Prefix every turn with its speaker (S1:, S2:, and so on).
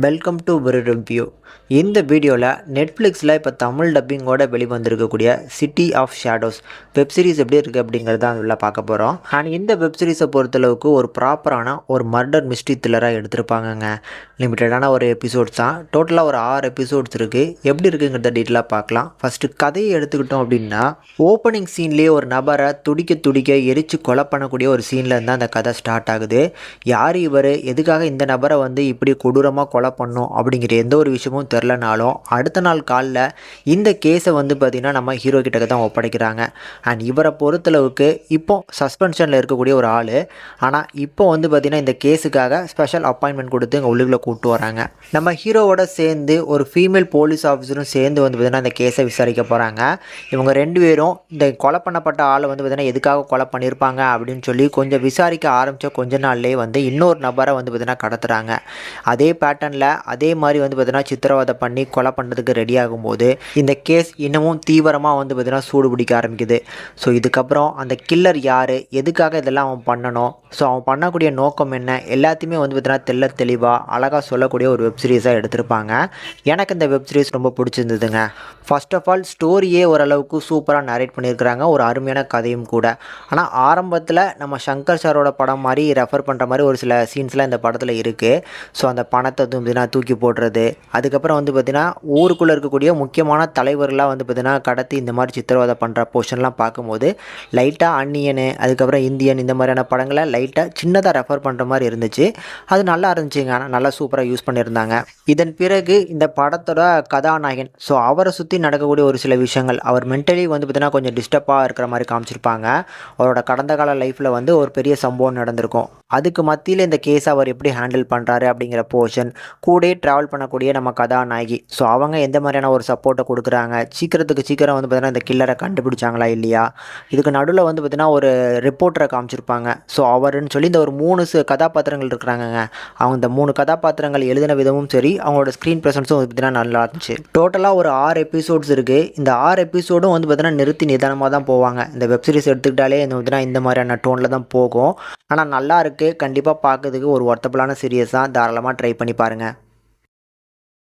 S1: Welcome to ஒரு review. இந்த வீடியோவில் நெட்ஃப்ளிக்ஸில் இப்போ தமிழ் டப்பிங்கோட வெளிவந்திருக்கக்கூடிய சிட்டி ஆஃப் ஷேடோஸ் வெப்சீரிஸ் எப்படி இருக்குது அப்படிங்கிறது தான் அதில் பார்க்க போகிறோம். அண்ட் இந்த வெப்சீரிஸை பொறுத்தளவுக்கு ஒரு ப்ராப்பரான ஒரு மர்டர் மிஸ்ட்ரி த்ரில்லராக எடுத்திருப்பாங்கங்க. லிமிட்டடான ஒரு எபிசோட்ஸ் தான், டோட்டலாக ஒரு 6 எபிசோட்ஸ் இருக்குது. எப்படி இருக்குங்கிறத டீட்டெயிலாக பார்க்கலாம். ஃபஸ்ட்டு கதையை எடுத்துக்கிட்டோம் அப்படின்னா, ஓப்பனிங் சீன்லேயே ஒரு நபரை துடிக்க எரித்து கொலை பண்ணக்கூடிய ஒரு சீனில் இருந்தால் அந்த கதை ஸ்டார்ட் ஆகுது. யார் இவர், எதுக்காக இந்த நபரை இப்படி கொடூரமாக கொலை பண்ணும் அப்படிங்கிற எந்த ஒரு விஷயமும் தெரிலனாலும் அடுத்த நாள் காலில் இந்த கேஸை பார்த்திங்கன்னா நம்ம ஹீரோ கிட்ட தான் ஒப்படைக்கிறாங்க. அண்ட் இவரை பொறுத்தளவுக்கு இப்போ சஸ்பென்ஷனில் இருக்கக்கூடிய ஒரு ஆள். ஆனால் இப்போ பார்த்திங்கன்னா இந்த கேஸுக்காக ஸ்பெஷல் அப்பாயின்மெண்ட் கொடுத்து இங்கே உள்ளுக்குள்ளே கூப்பிட்டு வராங்க. நம்ம ஹீரோவோட சேர்ந்து ஒரு ஃபீமேல் போலீஸ் ஆஃபீஸரும் சேர்ந்து பார்த்திங்கன்னா இந்த கேஸை விசாரிக்க போகிறாங்க. இவங்க 2 பேரும் இந்த கொலை பண்ணப்பட்ட ஆளை பார்த்திங்கன்னா எதுக்காக கொலை பண்ணியிருப்பாங்க அப்படின்னு சொல்லி கொஞ்சம் விசாரிக்க ஆரம்பித்த கொஞ்ச நாள்லேயே இன்னொரு நபரை பார்த்திங்கன்னா கடத்துகிறாங்க. அதே பேட்டர்னில் அதே மாதிரி பார்த்திங்கன்னா சித்திரவதை பண்ணி கொலை பண்ணுறதுக்கு ரெடி ஆகும்போது இந்த கேஸ் இன்னமும் தீவிரமாக பார்த்திங்கன்னா சூடு பிடிக்க ஆரம்பிக்குது. ஸோ இதுக்கப்புறம் அந்த கில்லர் யார், எதுக்காக இதெல்லாம் அவன் பண்ணணும், ஸோ அவன் பண்ணக்கூடிய நோக்கம் என்ன, எல்லாத்தையுமே பார்த்திங்கன்னா தெளிவாக அழகாக சொல்லக்கூடிய ஒரு வெப்சீரிஸாக எடுத்திருப்பாங்க. எனக்கு இந்த வெப்சீரிஸ் ரொம்ப பிடிச்சிருந்ததுங்க. ஃபர்ஸ்ட் ஆஃப் ஆல் ஸ்டோரியே ஓரளவுக்கு சூப்பராக நரேட் பண்ணியிருக்கிறாங்க, ஒரு அருமையான கதையும் கூட. ஆனால் ஆரம்பத்தில் நம்ம சங்கர் சாரோட படம் மாதிரி ரெஃபர் பண்ணுற மாதிரி ஒரு சில சீன்ஸ்லாம் இந்த படத்தில் இருக்குது. ஸோ அந்த பணத்தை தூக்கி போடுறது, அதுக்கப்புறம் பார்த்திங்கன்னா ஊருக்குள்ளே இருக்கக்கூடிய முக்கியமான தலைவர்களாக பார்த்திங்கன்னா கடத்தி இந்த மாதிரி சித்திரவதை பண்ணுற போர்ஷன்லாம் பார்க்கும்போது லைட்டாக அன்னியனு, அதுக்கப்புறம் இந்தியன், இந்த மாதிரியான படங்களை லைட்டாக சின்னதாக ரெஃபர் பண்ணுற மாதிரி இருந்துச்சு. அது நல்லா இருந்துச்சுங்க. ஆனால் நல்லா சூப்பராக யூஸ் பண்ணியிருந்தாங்க. இதன் பிறகு இந்த படத்தோட கதாநாயகன், ஸோ அவரை சுற்றி நடக்கக்கூடிய ஒரு சில விஷயங்கள், அவர் மென்டலி பார்த்திங்கன்னா கொஞ்சம் டிஸ்டர்பாக இருக்கிற மாதிரி காமிச்சிருப்பாங்க. அவரோட கடந்த கால லைஃப்பில் ஒரு பெரிய சம்பவம் நடந்திருக்கும். அதுக்கு மத்தியில் இந்த கேஸை அவர் எப்படி ஹேண்டில் பண்ணுறாரு அப்படிங்கிற போர்ஷன், கூடயே ட்ராவல் பண்ணக்கூடிய நம்ம கதாநாயகி, ஸோ அவங்க எந்த மாதிரியான ஒரு சப்போர்ட்டை கொடுக்குறாங்க, சீக்கிரம் பார்த்திங்கன்னா இந்த கில்லரை கண்டுபிடிச்சாங்களா இல்லையா, இதுக்கு நடுவில் பார்த்திங்கன்னா ஒரு ரிப்போர்ட்டரை காமிச்சிருப்பாங்க. ஸோ அவருன்னு சொல்லி இந்த ஒரு 3 கதாபாத்திரங்கள் இருக்கிறாங்கங்க. அவங்க இந்த 3 கதாபாத்திரங்கள் எழுதின விதமும் சரி, அவங்களோட ஸ்க்ரீன் ப்ரெசன்ஸும் பார்த்திங்கன்னா நல்லா இருந்துச்சு. டோட்டலாக ஒரு 6 எபிசோட்ஸ் இருக்குது. இந்த 6 எபிசோடும் பார்த்திங்கன்னா நிறுத்தி நிதானமாக தான் போவாங்க. இந்த வெப்சீரிஸ் எடுத்துக்கிட்டாலே பார்த்திங்கன்னா இந்த மாதிரியான டோனில் தான் போகும். ஆனால் நல்லா இருக்குது. கண்டிப்பாக பார்க்கறதுக்கு ஒரு ஒர்த்தபுளான சீரியஸ் தான். தாராளமாக ட்ரை பண்ணி பாருங்கள்.